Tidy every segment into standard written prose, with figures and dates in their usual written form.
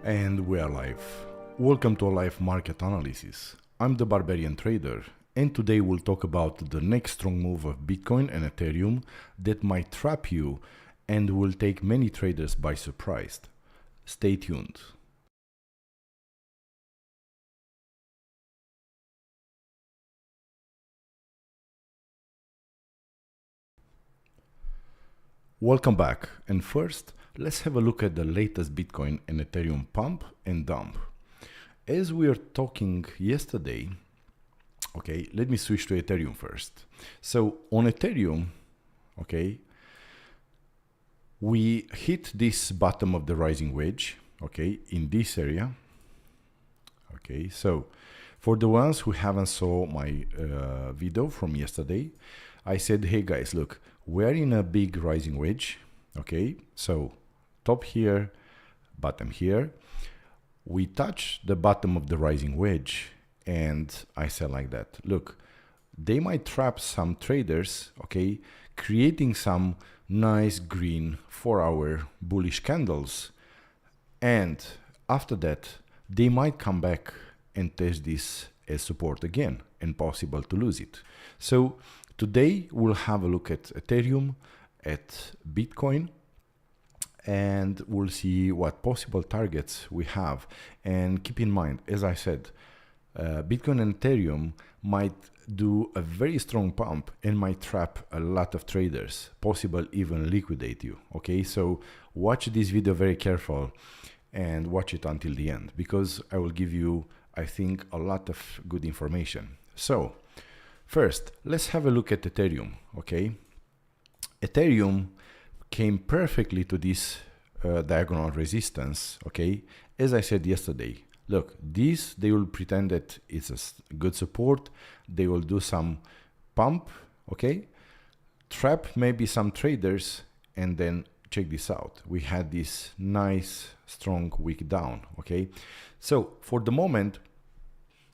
And we are live. Welcome to a live market analysis. I'm the Barbarian trader, and today we'll talk about the next strong move of Bitcoin and Ethereum that might trap you and will take many traders by surprise. Stay tuned. Welcome back, and first, let's have a look at the latest Bitcoin and Ethereum pump and dump. As we were talking yesterday, okay, let me switch to Ethereum first. So on Ethereum, okay, we hit this bottom of the rising wedge, okay, in this area. Okay, so for the ones who haven't saw my video from yesterday, I said, hey guys, look, we're in a big rising wedge, okay? So top here, bottom here. We touch the bottom of the rising wedge, and I said like that, look, they might trap some traders, okay, creating some nice green 4-hour bullish candles, and after that, they might come back and test this as support again, and possible to lose it. So today we'll have a look at Ethereum, at Bitcoin, and we'll see what possible targets we have. And keep in mind, as I said, Bitcoin and Ethereum might do a very strong pump and might trap a lot of traders, possible even liquidate you. Okay, so watch this video very careful and watch it until the end, because I will give you, I think, a lot of good information. So first, let's have a look at Ethereum, okay? Ethereum came perfectly to this diagonal resistance, okay? As I said yesterday, look, this, they will pretend that it's a good support. They will do some pump, okay? Trap maybe some traders, and then check this out. We had this nice, strong wick down, okay? So for the moment,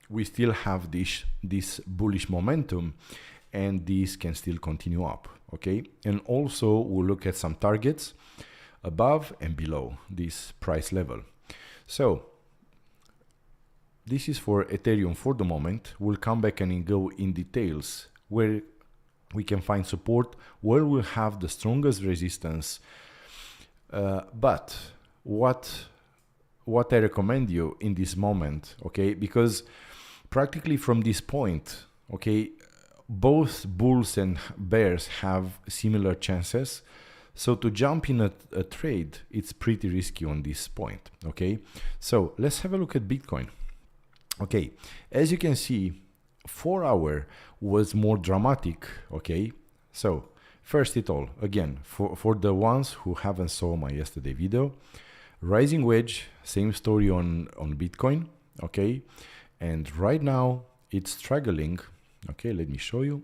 we still have this bullish momentum, and this can still continue up, okay? And also we'll look at some targets above and below this price level. So this is for Ethereum for the moment. We'll come back and go in details where we can find support, where we'll have the strongest resistance. But what I recommend you in this moment, okay, because practically from this point, okay, both bulls and bears have similar chances. So to jump in a trade, it's pretty risky on this point, okay? So let's have a look at Bitcoin. Okay, as you can see, 4-hour was more dramatic, okay? So first it all, again, for the ones who haven't saw my yesterday video, rising wedge, same story on Bitcoin, okay? And right now it's struggling, okay, let me show you.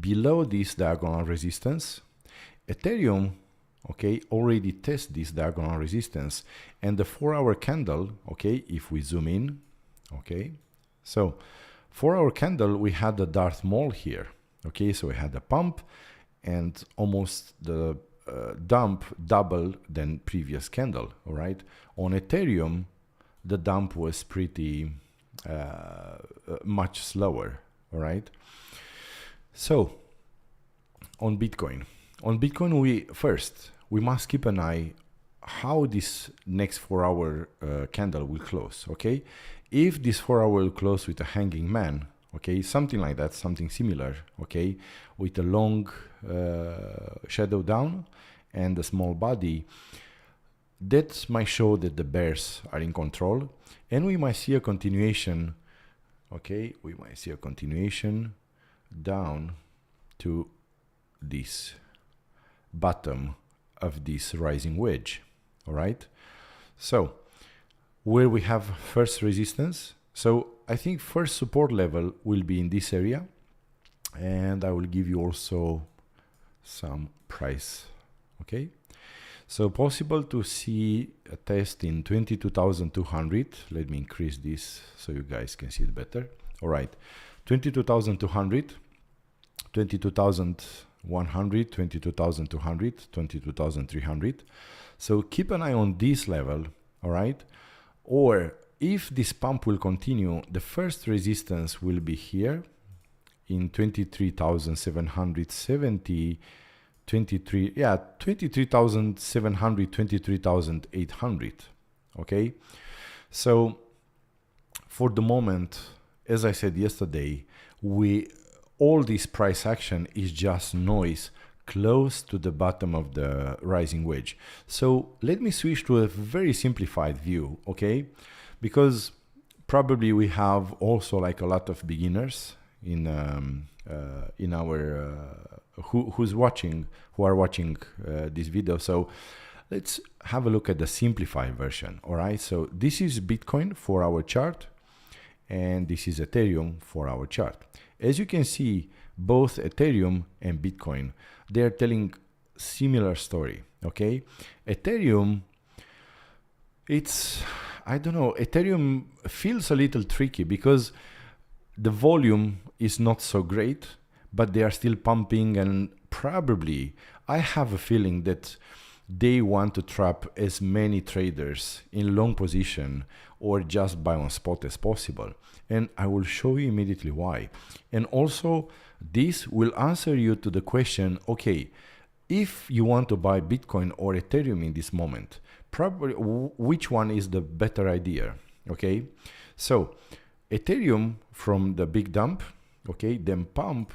Below this diagonal resistance, Ethereum, okay, already test this diagonal resistance, and the 4-hour candle, okay, if we zoom in, okay, so 4-hour candle, we had the Darth Maul here, okay, so we had the pump and almost the dump double than previous candle, all right? On Ethereum, the dump was pretty much slower, all right? So on Bitcoin, we must keep an eye how this next 4-hour candle will close, okay? If this 4-hour will close with a hanging man, okay, something like that, something similar, okay, with a long shadow down and a small body, that might show that the bears are in control, and we might see a continuation, okay, we might see a continuation down to this bottom of this rising wedge, all right? So where we have first resistance, so I think first support level will be in this area, and I will give you also some price, okay? So possible to see a test in 22,200. Let me increase this so you guys can see it better. All right, 22,200, 22,100, 22,200, 22,300. So keep an eye on this level all right? Or if this pump will continue, the first resistance will be here in 23,770, 23,700, 23,800, okay? So for the moment, as I said yesterday, all this price action is just noise close to the bottom of the rising wedge. So let me switch to a very simplified view, okay? Because probably we have also like a lot of beginners in our who are watching this video. So let's have a look at the simplified version. All right, so this is Bitcoin for our chart, and this is Ethereum for our chart. As you can see, both Ethereum and Bitcoin, they're telling similar story. Okay, Ethereum, I don't know, Ethereum feels a little tricky because the volume is not so great, but they are still pumping, and probably I have a feeling that they want to trap as many traders in long position or just buy on spot as possible. And I will show you immediately why. And also this will answer you to the question, okay, if you want to buy Bitcoin or Ethereum in this moment, probably which one is the better idea? Okay, so Ethereum from the big dump, okay, then pump,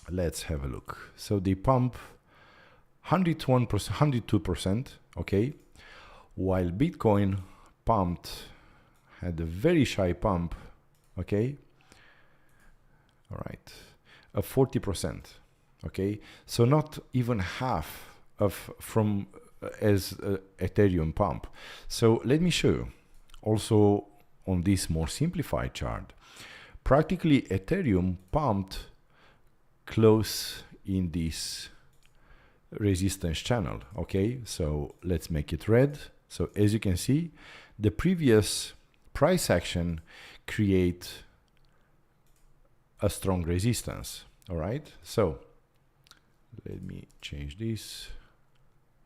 let's have a look. So they pump 101%, 102%, okay, while Bitcoin had a very shy pump, okay, all right, of 40%, okay, so not even half of as Ethereum pump. So let me show you also on this more simplified chart. Practically Ethereum pumped close in this resistance channel, okay, so let's make it red. So as you can see, the previous price action create a strong resistance. All right, so let me change this.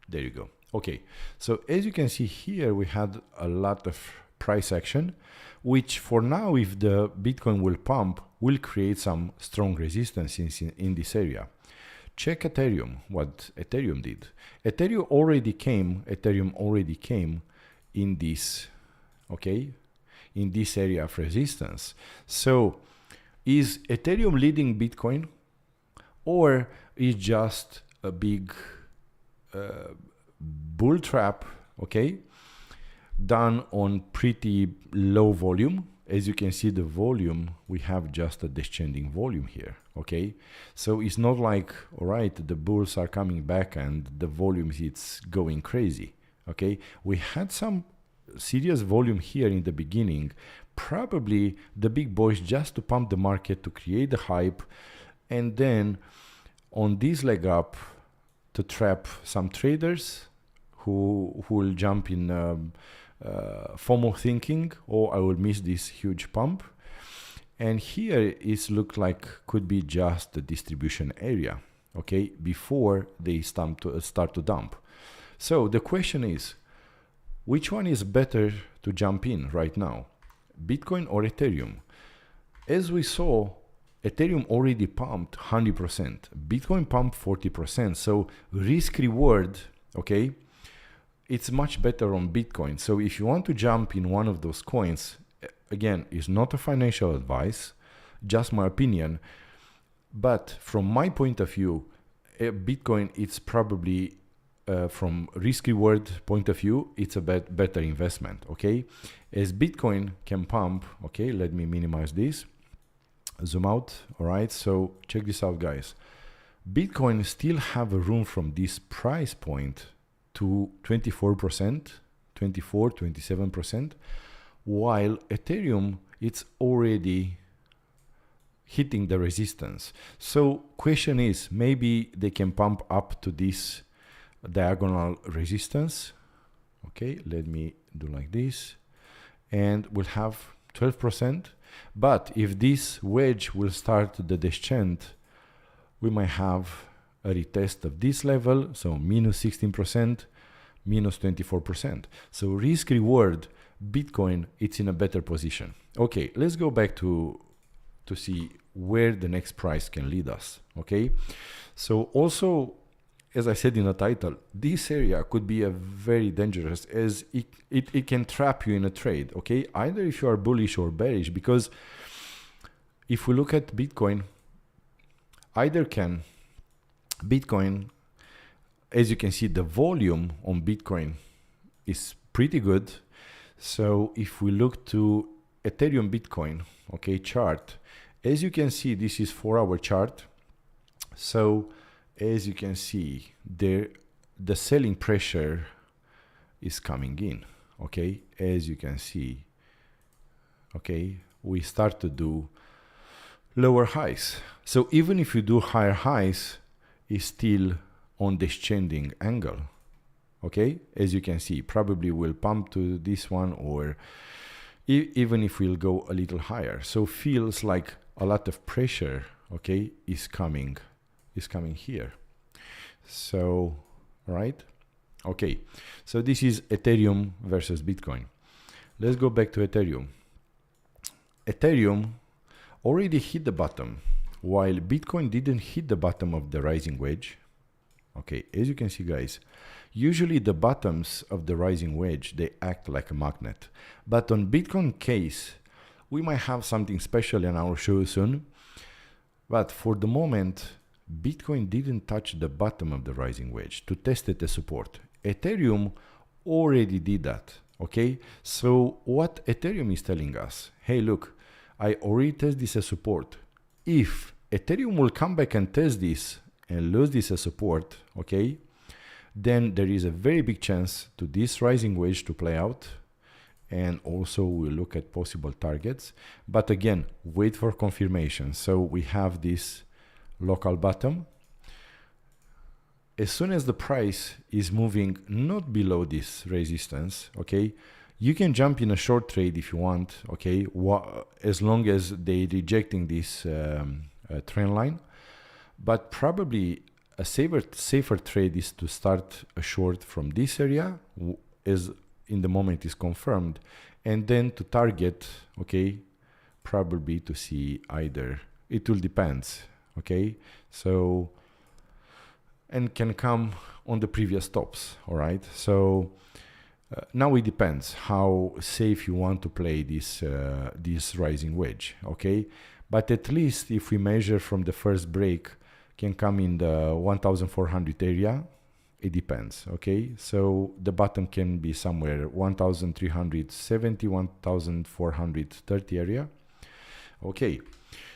There you go. Okay, so as you can see here, we had a lot of price action, which for now, if the Bitcoin will pump, will create some strong resistance in this area. Check Ethereum, what Ethereum did. Ethereum already came in this, okay, in this area of resistance. So is Ethereum leading Bitcoin, or is just a big bull trap, okay, done on pretty low volume? As you can see, the volume, we have just a descending volume here, okay? So it's not like, all right, the bulls are coming back and the volume it's going crazy, okay? We had some serious volume here in the beginning, probably the big boys just to pump the market, to create the hype, and then on this leg up to trap some traders who will jump in FOMO thinking, or I will miss this huge pump. And here it looks like could be just the distribution area, okay, before they start to dump. So the question is, which one is better to jump in right now, Bitcoin or Ethereum? As we saw, Ethereum already pumped 100%, Bitcoin pumped 40%. So risk reward, okay, it's much better on Bitcoin. So if you want to jump in one of those coins, again, it's not a financial advice, just my opinion. But from my point of view, Bitcoin, it's probably from risk reward point of view, it's a better investment, okay? As Bitcoin can pump, okay, let me minimize this, zoom out, all right? So check this out, guys. Bitcoin still have a room from this price point to 24%, 24, 27%, while Ethereum, it's already hitting the resistance. So question is, maybe they can pump up to this diagonal resistance. Okay, let me do like this, and we'll have 12%. But if this wedge will start the descent, we might have a retest of this level, so minus 16%, minus 24%. So risk reward, Bitcoin, it's in a better position. Okay, let's go back to see where the next price can lead us. Okay, so also, as I said in the title, this area could be a very dangerous, as it can trap you in a trade. Okay, either if you are bullish or bearish, because if we look at Bitcoin, Bitcoin, as you can see, the volume on Bitcoin is pretty good. So if we look to Ethereum Bitcoin, okay, chart, as you can see, this is 4-hour chart. So as you can see, the selling pressure is coming in. Okay, as you can see, okay, we start to do lower highs. So even if you do higher highs, it's still on descending angle. Okay, as you can see, probably will pump to this one, or even if we'll go a little higher. So feels like a lot of pressure, okay, is coming here. So, right? Okay, so this is Ethereum versus Bitcoin. Let's go back to Ethereum. Ethereum already hit the bottom, while Bitcoin didn't hit the bottom of the rising wedge. Okay, as you can see, guys, usually the bottoms of the rising wedge, they act like a magnet. But on Bitcoin case, we might have something special, and I will show you soon. But for the moment, Bitcoin didn't touch the bottom of the rising wedge to test it as support. Ethereum already did that. Okay, so what Ethereum is telling us, hey, look, I already test this as support. If Ethereum will come back and test this and lose this as support, okay, then there is a very big chance to this rising wedge to play out. And also we'll look at possible targets. But again, wait for confirmation. So we have this local bottom. As soon as the price is moving not below this resistance, okay, you can jump in a short trade if you want, okay, as long as they rejecting this trend line. But probably a safer trade is to start a short from this area, as in the moment is confirmed, and then to target, okay, probably to see either, it will depends, okay, so, and can come on the previous tops, all right. So now it depends how safe you want to play this this rising wedge, okay. But at least if we measure from the first break, can come in the 1400 area. It depends, okay. So the bottom can be somewhere 1370, 1430 area. Okay,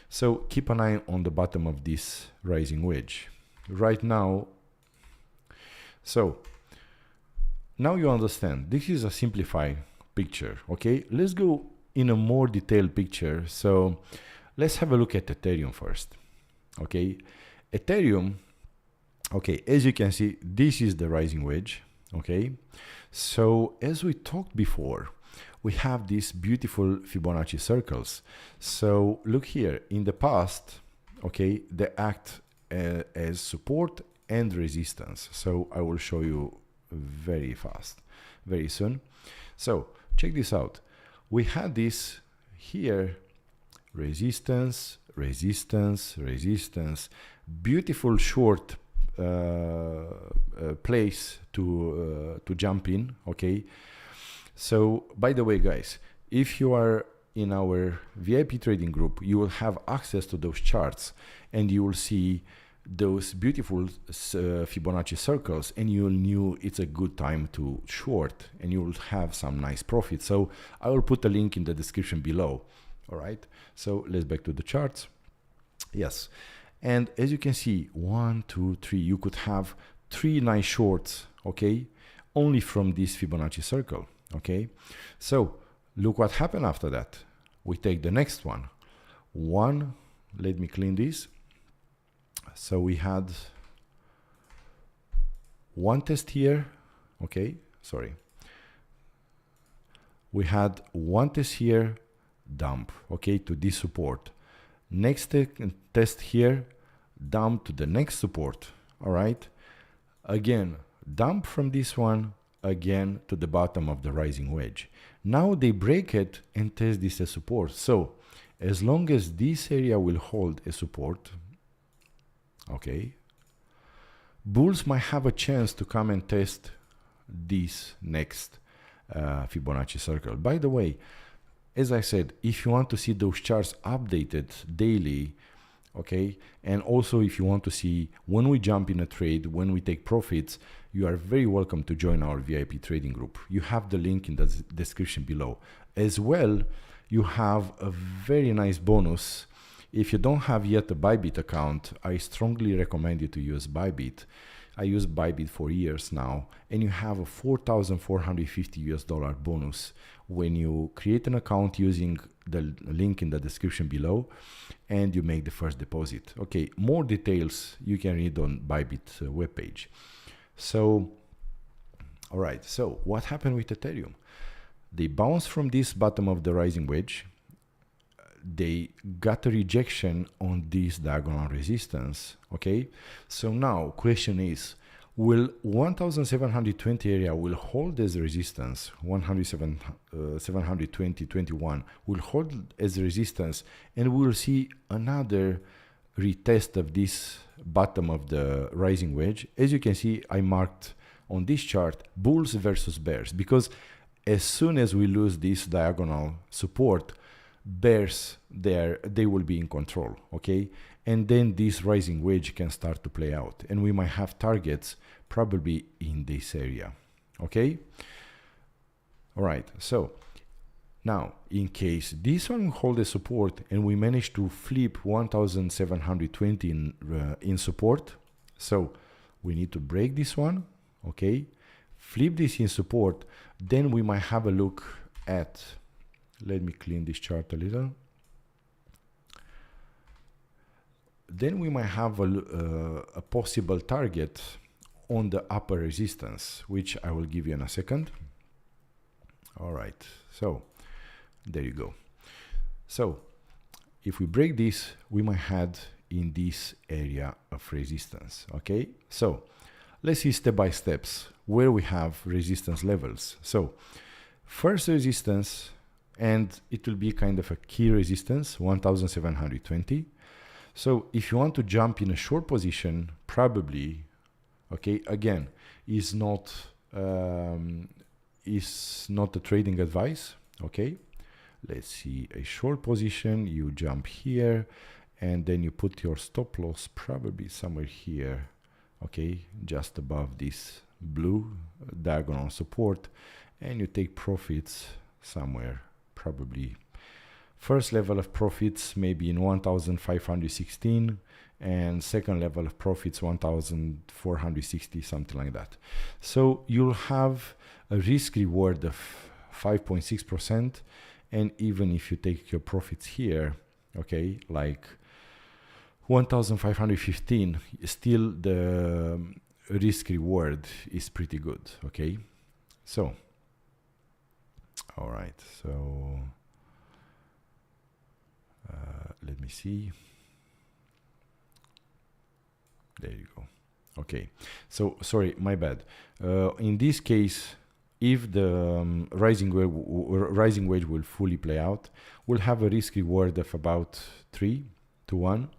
so keep an eye on the bottom of this rising wedge right now. So now you understand, this is a simplified picture, okay. Let's go in a more detailed picture. So let's have a look at Ethereum first, okay. Ethereum, okay, as you can see, this is the rising wedge, okay. So as we talked before, we have these beautiful Fibonacci circles. So look here, in the past, okay, they act as support and resistance. So I will show you very fast, very soon. So check this out. We had this here, resistance, resistance, resistance, beautiful short place to jump in, okay. So by the way, guys, if you are in our VIP trading group, you will have access to those charts, and you will see those beautiful Fibonacci circles, and you will know it's a good time to short, and you will have some nice profit. So I will put a link in the description below. All right, so let's back to the charts. Yes, and as you can see, 1, 2, 3, you could have 3 nice shorts, okay, only from this Fibonacci circle, okay. So look what happened after that. We take the next one. Let me clean this. So we had one test here, okay, sorry. We had one test here, dump, okay, to this support. Next test here, dump to the next support, all right. Again, dump from this one, again to the bottom of the rising wedge. Now they break it and test this as support. So as long as this area will hold as support, okay, bulls might have a chance to come and test this next Fibonacci circle. By the way, as I said, if you want to see those charts updated daily, okay, and also if you want to see when we jump in a trade, when we take profits, you are very welcome to join our VIP trading group. You have the link in the description below. As well, you have a very nice bonus. If you don't have yet a BYBIT account, I strongly recommend you to use BYBIT. I use BYBIT for years now, and you have a $4,450 bonus when you create an account using the link in the description below and you make the first deposit. Okay, more details you can read on BYBIT webpage. So, all right, so what happened with Ethereum? They bounced from this bottom of the rising wedge. They got a rejection on this diagonal resistance. Okay, so now question is, will 1720 area will hold as resistance, 720.21 will hold as resistance, and we will see another retest of this bottom of the rising wedge. As you can see, I marked on this chart bulls versus bears, because as soon as we lose this diagonal support, bears there, they will be in control, okay? And then this rising wedge can start to play out, and we might have targets probably in this area, okay? All right, so now in case this one will hold a support and we manage to flip 1720 in support, so we need to break this one, okay? Flip this in support, then we might have a look at, let me clean this chart a little. Then we might have a possible target on the upper resistance, which I will give you in a second. All right, so there you go. So if we break this, we might head in this area of resistance, okay? So let's see step by steps where we have resistance levels. So first resistance, and it will be kind of a key resistance, 1720. So if you want to jump in a short position, probably, okay, again, is not a trading advice, okay? Let's see, a short position, you jump here, and then you put your stop loss probably somewhere here, okay, just above this blue diagonal support, and you take profits somewhere, probably first level of profits maybe in 1516, and second level of profits 1460, something like that. So you'll have a risk reward of 5.6%, and even if you take your profits here, okay, like 1515, still the risk reward is pretty good, okay? So all right, so let me see. There you go. Okay, so sorry, my bad. In this case, if the rising wedge will fully play out, we'll have a risk reward of about 3 to 1.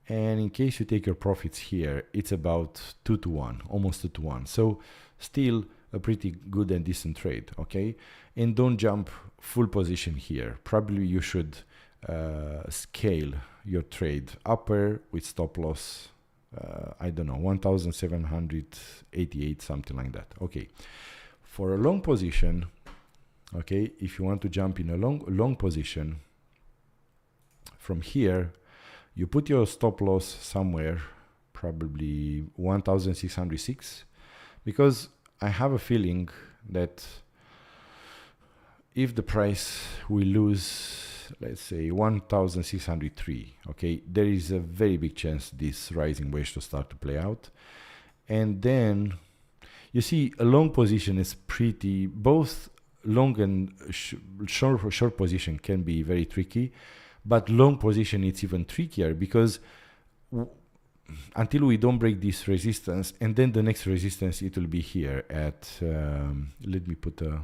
And in case you take your profits here, it's about 2 to 1, almost 2 to 1. So still a pretty good and decent trade, okay? And don't jump full position here. Probably you should scale your trade upper with stop loss, I don't know, 1788, something like that. Okay, for a long position, okay, if you want to jump in a long position, from here, you put your stop loss somewhere, probably 1606, because I have a feeling that if the price will lose, let's say 1603, okay, there is a very big chance this rising wedge to start to play out. And then you see a long position is pretty, both long and short position can be very tricky, but long position it's even trickier, because until we don't break this resistance, and then the next resistance, it will be here at, let me put a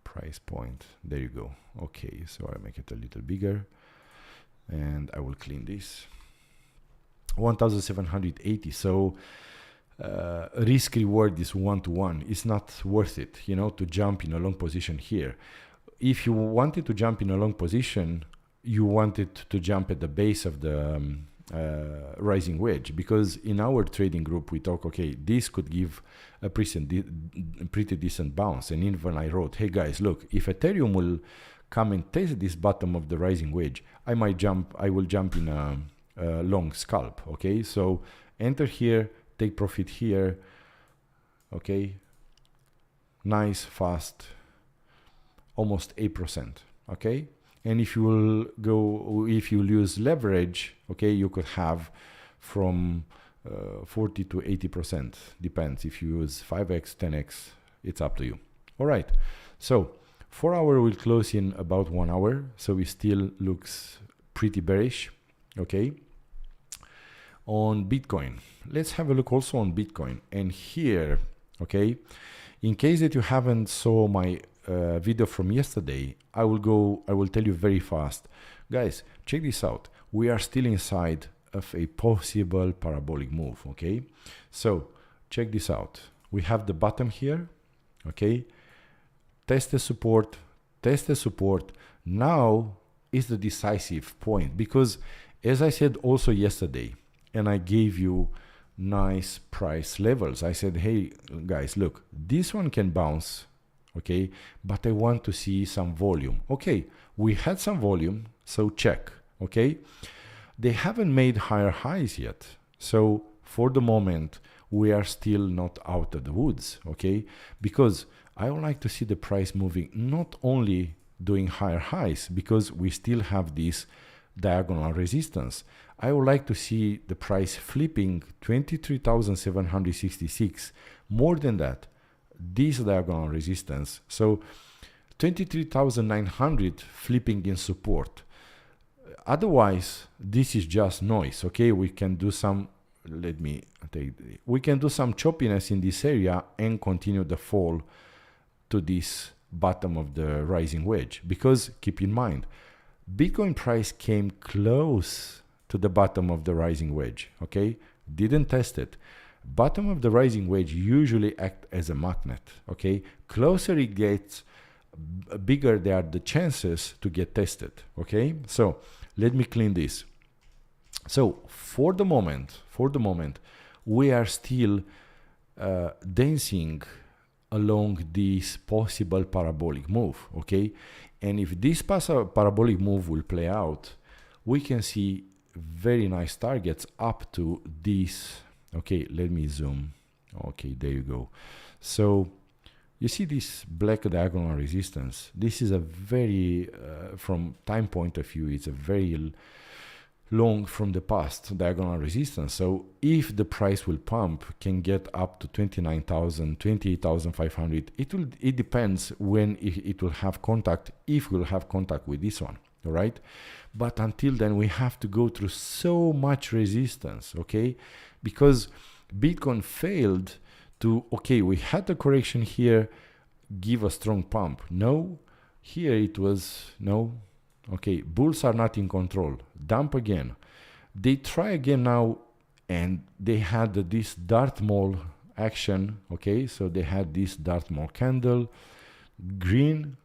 price point. There you go. Okay, so I make it a little bigger, and I will clean this. 1780. So risk reward is 1-to-1. It's not worth it, you know, to jump in a long position here. If you wanted to jump in a long position, you wanted to jump at the base of the rising wedge, because in our trading group we talk, okay, this could give a pretty decent bounce. And even I wrote, hey guys, look, if Ethereum will come and test this bottom of the rising wedge, I will jump in a long scalp. Okay, so enter here, take profit here. Okay, nice, fast, almost 8%. Okay, and if you will go, if you use leverage, okay, you could have from 40 to 80%, depends. If you use 5x, 10x, it's up to you. All right, so 4 hour will close in about 1 hour, so it still looks pretty bearish. Okay, on Bitcoin, let's have a look also on Bitcoin. And here, okay, in case that you haven't saw my video from yesterday, I will tell you very fast, guys, check this out. We are still inside of a possible parabolic move. Okay, so check this out. We have the bottom here. Okay, test the support, now is the decisive point, because as I said also yesterday, and I gave you nice price levels, I said, hey guys, look, this one can bounce, okay, but I want to see some volume. Okay, we had some volume, so check. Okay, they haven't made higher highs yet, so for the moment we are still not out of the woods. Okay, because I would like to see the price moving, not only doing higher highs, because we still have this diagonal resistance. I would like to see the price flipping 23,766, more than that, this diagonal resistance. So 23,900 flipping in support. Otherwise, this is just noise. Okay, we can do some, we can do some choppiness in this area and continue the fall to this bottom of the rising wedge, because keep in mind, Bitcoin price came close to the bottom of the rising wedge. Okay, didn't test it. Bottom of the rising wedge usually act as a magnet. Okay, closer it gets, bigger there are the chances to get tested. Okay, so let me clean this. So for the moment we are still dancing along this possible parabolic move. Okay, and if this parabolic move will play out, we can see very nice targets up to this. Okay, let me zoom. Okay, there you go. So you see this black diagonal resistance. This is a very, from time point of view, it's a very long from the past diagonal resistance. So if the price will pump, can get up to 29,000, 28,500. It depends when it will have contact, if we'll have contact with this one. All right, but until then we have to go through so much resistance. Okay, because Bitcoin failed to, okay, we had the correction here, give a strong pump. No, here it was no. Okay, bulls are not in control. Dump again. They try again now, and they had this Dartmoor action. Okay, so they had this Dartmoor candle, green,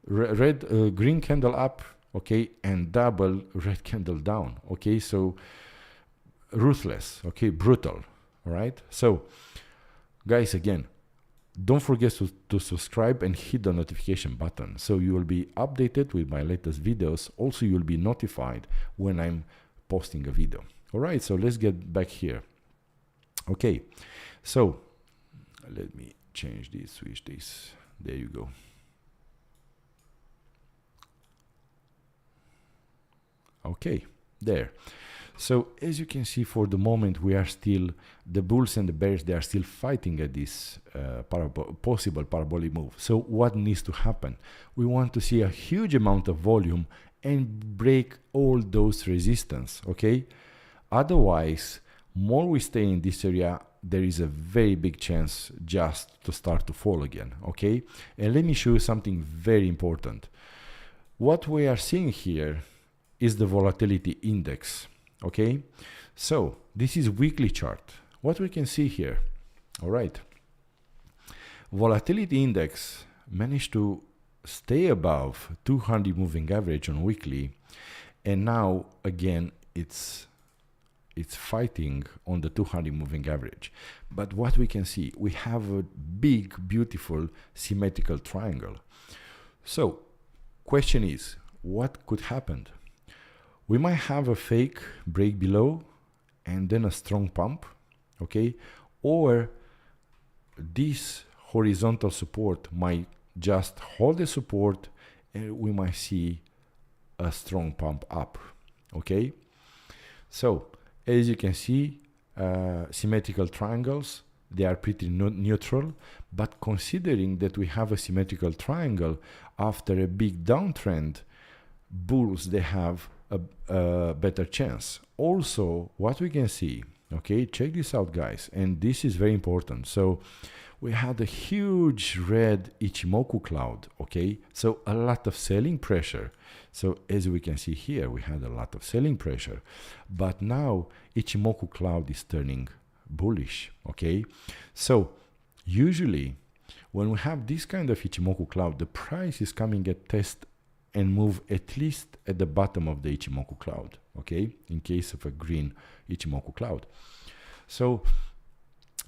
red, green candle up. Okay, and double red candle down. Okay, so ruthless. Okay, brutal. All right. So, guys, again, don't forget to subscribe and hit the notification button, so you will be updated with my latest videos. Also, you'll be notified when I'm posting a video. All right. So let's get back here. Okay. So let me change this, switch this. There you go. Okay, there. So as you can see, for the moment we are still, the bulls and the bears, they are still fighting at this possible parabolic move. So what needs to happen? We want to see a huge amount of volume and break all those resistance. Okay, Otherwise, more we stay in this area, there is a very big chance just to start to fall again, okay? And let me show you something very important. What we are seeing here is the volatility index, okay? So this is weekly chart. What we can see here, all right? Volatility index managed to stay above 200 moving average on weekly, and now again it's fighting on the 200 moving average. But what we can see, we have a big, beautiful symmetrical triangle. So question is, what could happen? We might have a fake break below and then a strong pump, okay? Or this horizontal support might just hold the support and we might see a strong pump up, okay? So as you can see, symmetrical triangles, they are pretty neutral, but considering that we have a symmetrical triangle after a big downtrend, bulls, they have a better chance. Also, what we can see, okay, check this out, guys, and this is very important. So we had a huge red Ichimoku cloud, okay, so a lot of selling pressure. So as we can see here, we had a lot of selling pressure, but now Ichimoku cloud is turning bullish, okay? So usually when we have this kind of Ichimoku cloud, the price is coming at test and move at least at the bottom of the Ichimoku cloud, okay? In case of a green Ichimoku cloud. So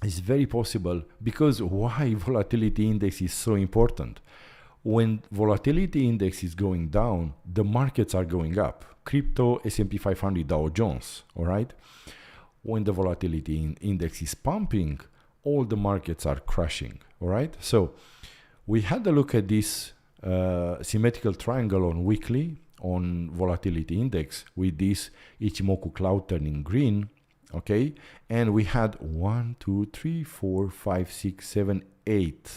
it's very possible, because why volatility index is so important? When volatility index is going down, the markets are going up. Crypto, S&P 500, Dow Jones, all right? When the volatility index is pumping, all the markets are crashing, all right? So we had a look at this symmetrical triangle on weekly, on volatility index, with this Ichimoku cloud turning green, okay? And we had 1, 2, 3, 4, 5, 6, 7, 8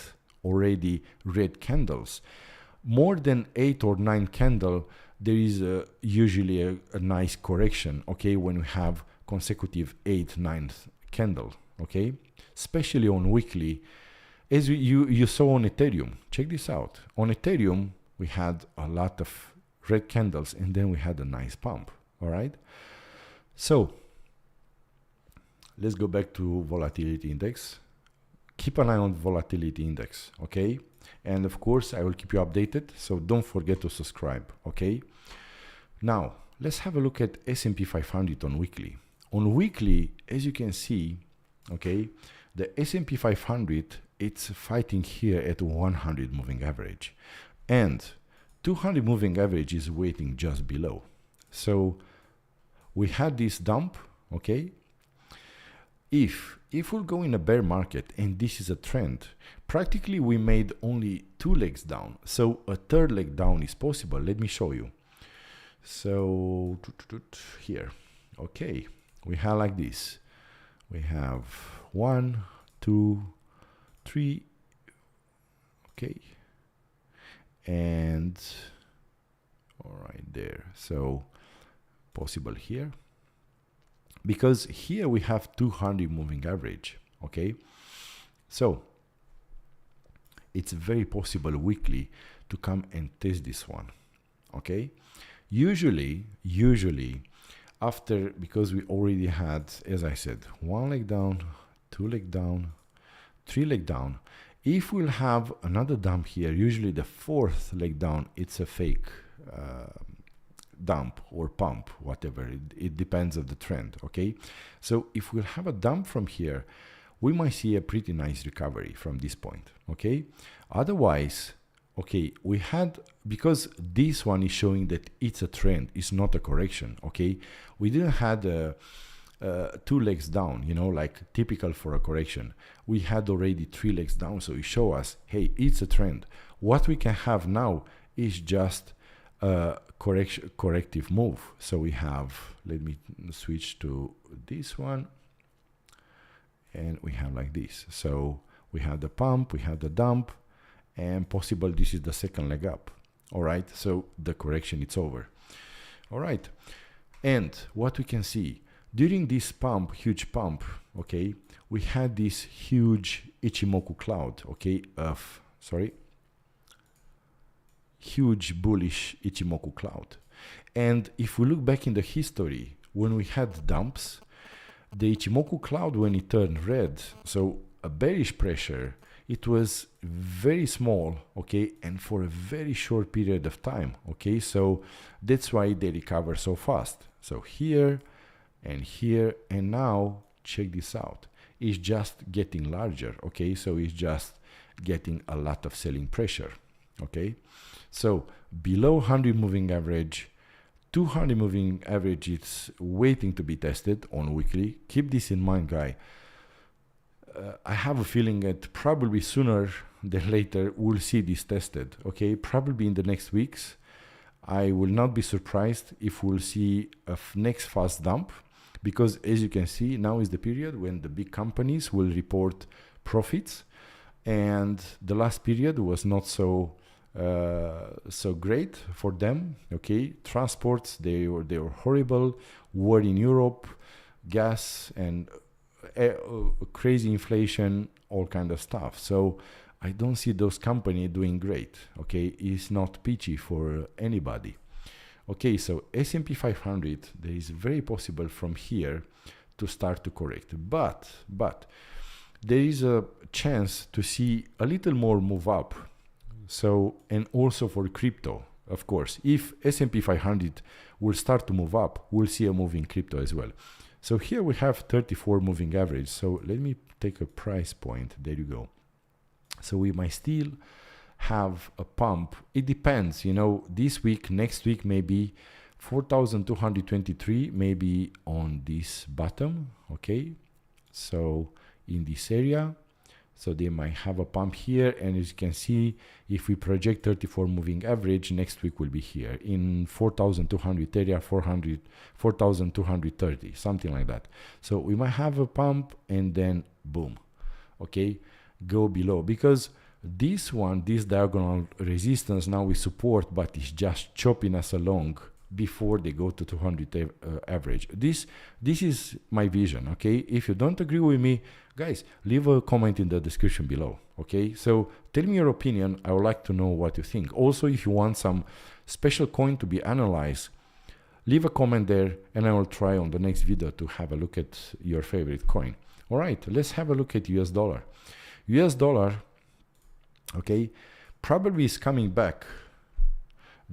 already red candles. More than 8 or 9 candle, there is usually a nice correction, okay, when we have consecutive 8, 9 candle, okay, especially on weekly. As you saw on Ethereum, check this out. On Ethereum, we had a lot of red candles and then we had a nice pump, all right? So let's go back to volatility index. Keep an eye on volatility index, okay? And of course, I will keep you updated, so don't forget to subscribe, okay? Now, let's have a look at S&P 500 on weekly. On weekly, as you can see, okay, the S&P 500, it's fighting here at 100 moving average. And 200 moving average is waiting just below. So we had this dump, okay? If we'll go in a bear market and this is a trend, practically we made only 2 legs down. So a third leg down is possible. Let me show you. So here, okay, we have like this. We have 1, 2, 3, okay, and all right there. So possible here, because here we have 200 moving average, okay? So it's very possible weekly to come and test this one, okay? Usually after, because we already had, as I said, 1 leg down, 2 leg down, 3 leg down. If we'll have another dump here, usually the 4th leg down, it's a fake dump or pump, whatever. It depends on the trend, okay? So if we'll have a dump from here, we might see a pretty nice recovery from this point, okay? Otherwise, okay, we had, because this one is showing that it's a trend, it's not a correction, okay? We didn't had 2 legs down, you know, like typical for a correction. We had already 3 legs down, so it show us, hey, it's a trend. What we can have now is just a corrective move. So we have, let me switch to this one, and we have like this. So we have the pump, we have the dump, and possible this is the second leg up. All right, so the correction, it's over. All right, and what we can see, During this pump, huge pump, okay, we had this huge Ichimoku cloud, okay, huge bullish Ichimoku cloud. And if we look back in the history, when we had dumps, the Ichimoku cloud, when it turned red, so a bearish pressure, it was very small, okay, and for a very short period of time, okay, so that's why they recover so fast. So here, and now check this out, it's just getting larger, okay, so it's just getting a lot of selling pressure, okay. So below 100 moving average, 200 moving average, it's waiting to be tested on weekly. Keep this in mind, guy. I have a feeling that probably sooner than later we'll see this tested, okay, probably in the next weeks. I will not be surprised if we'll see a next fast dump, because as you can see, now is the period when the big companies will report profits, and the last period was not so great for them, okay. Transports, they were horrible, war in Europe, gas, and crazy inflation, all kind of stuff. So I don't see those companies doing great, okay. It's not peachy for anybody, okay. So S&P 500, there is very possible from here to start to correct, but there is a chance to see a little more move up. So, and also for crypto, of course, if S&P 500 will start to move up, we'll see a move in crypto as well. So here we have 34 moving average. So let me take a price point. There you go. So we might still have a pump. It depends, you know, this week, next week, maybe 4,223, maybe on this bottom, okay. So in this area, so they might have a pump here, and as you can see, if we project 34 moving average, next week will be here in 4,200 area, 4,230, something like that. So we might have a pump and then boom, okay, go below, because this diagonal resistance now we support, but it's just chopping us along before they go to 200 average. This is my vision, okay. If you don't agree with me, guys, leave a comment in the description below, okay. So tell me your opinion. I would like to know what you think. Also, if you want some special coin to be analyzed, leave a comment there, and I will try on the next video to have a look at your favorite coin. All right, let's have a look at US dollar. US dollar, okay, probably is coming back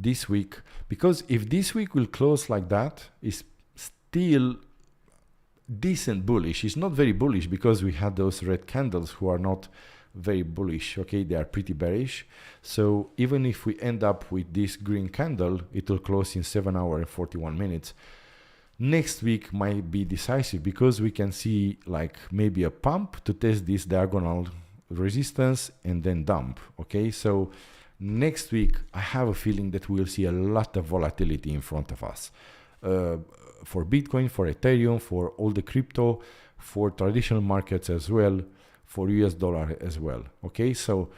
this week, because if this week will close like that, it's still decent bullish. It's not very bullish because we had those red candles who are not very bullish, okay, they are pretty bearish. So even if we end up with this green candle, it will close in 7 hours and 41 minutes. Next week might be decisive, because we can see like maybe a pump to test this diagonal resistance and then dump, okay. So next week I have a feeling that we'll see a lot of volatility in front of us, for Bitcoin, for Ethereum, for all the crypto, for traditional markets as well, for US dollar as well, okay. So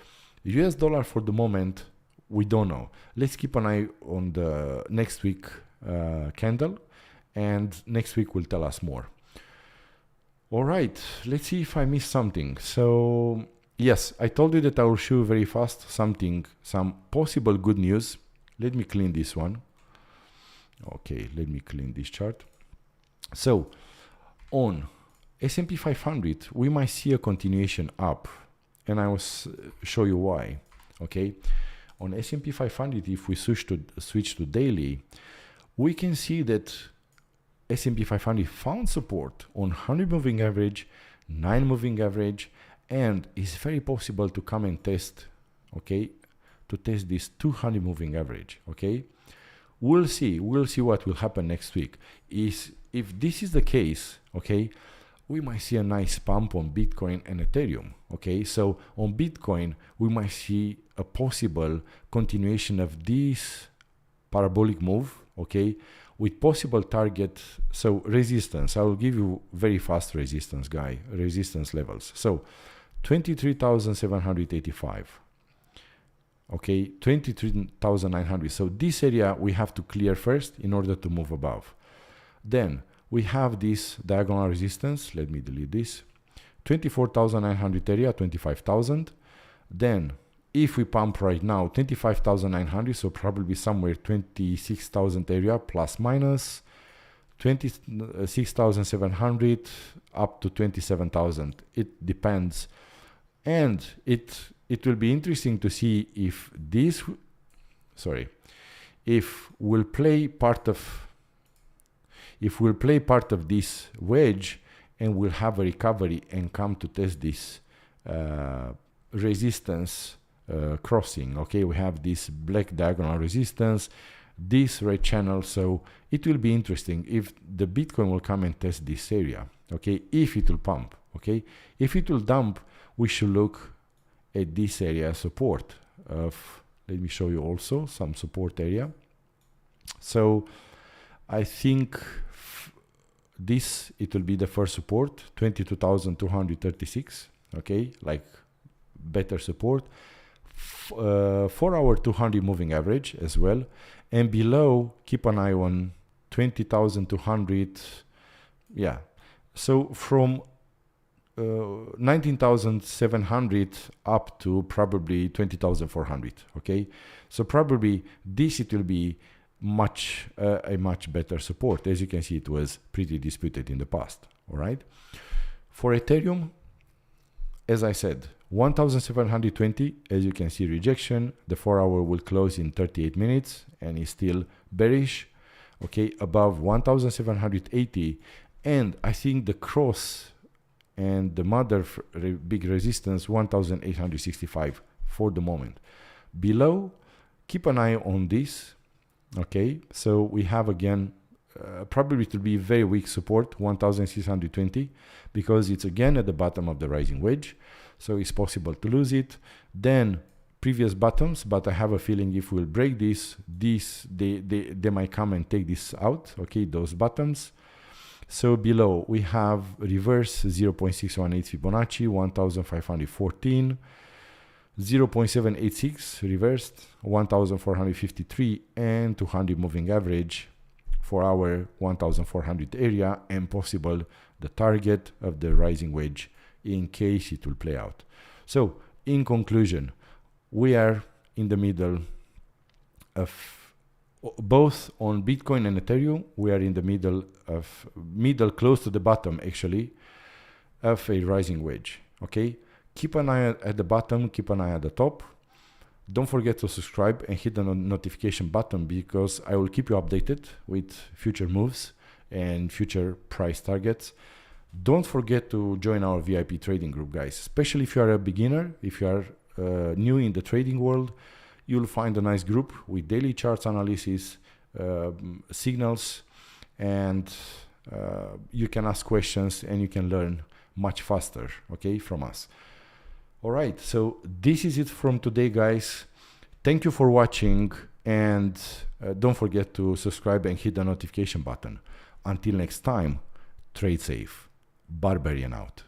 US dollar for the moment, we don't know. Let's keep an eye on the next week candle, and next week will tell us more. All right, let's see if I missed something. So yes, I told you that I will show you very fast some possible good news. Let me clean this one. Okay, let me clean this chart. So on S&P 500, we might see a continuation up, and I will show you why. Okay, on S&P 500, if we switch to daily, we can see that S&P 500 found support on 100 moving average, 9 moving average, and it's very possible to come and test, okay, to test this 200 moving average, okay. We'll see what will happen next week. If this is the case, okay, we might see a nice pump on Bitcoin and Ethereum, okay. So on Bitcoin, we might see a possible continuation of this parabolic move, okay, with possible target, so resistance. I will give you very fast resistance levels. So 23,785. Okay, 23,900. So this area we have to clear first in order to move above. Then we have this diagonal resistance. Let me delete this. 24,900 area, 25,000. Then if we pump right now 25,900, so probably somewhere 26,000 area plus minus 26,700 up to 27,000. It depends, and it will be interesting to see if this, if we'll play part of this wedge and we'll have a recovery and come to test this resistance crossing. Okay, we have this black diagonal resistance, this red channel, so it will be interesting if the Bitcoin will come and test this area. Okay, if it will pump. Okay, if it will dump, we should look at this area support of, let me show you also some support area. So I think this, it will be the first support, 22,236. Okay, like better support. 4 hour 200 moving average as well, and below keep an eye on 20,200. Yeah, so from 19,700 up to probably 20,400. Okay, so probably this, it will be a much better support. As you can see, it was pretty disputed in the past. All right, for Ethereum, as I said, 1,720, as you can see, rejection. The 4 hour will close in 38 minutes and is still bearish. Okay, above 1,780, and I think the cross and the mother big resistance 1,865 for the moment. Below, keep an eye on this. Okay, so we have again probably to be very weak support, 1,620, because it's again at the bottom of the rising wedge, so it's possible to lose it. Then previous bottoms, but I have a feeling if we'll break this, they might come and take this out. Okay, those bottoms. So below we have reverse 0.618 Fibonacci, 1,514, 0.786 reversed, 1,453, and 200 moving average for our 1,400 area, and possible the target of the rising wedge in case it will play out. So in conclusion, we are in the middle of both on Bitcoin and Ethereum. We are in the middle close to the bottom actually of a rising wedge. Okay, keep an eye at the bottom, keep an eye at the top. Don't forget to subscribe and hit the notification button, because I will keep you updated with future moves and future price targets. Don't forget to join our VIP trading group, guys, especially if you are a beginner, if you are new in the trading world. You'll find a nice group with daily charts analysis, signals, and you can ask questions and you can learn much faster, okay, from us. All right, so this is it from today, guys. Thank you for watching, and don't forget to subscribe and hit the notification button. Until next time, trade safe. Barbarian out.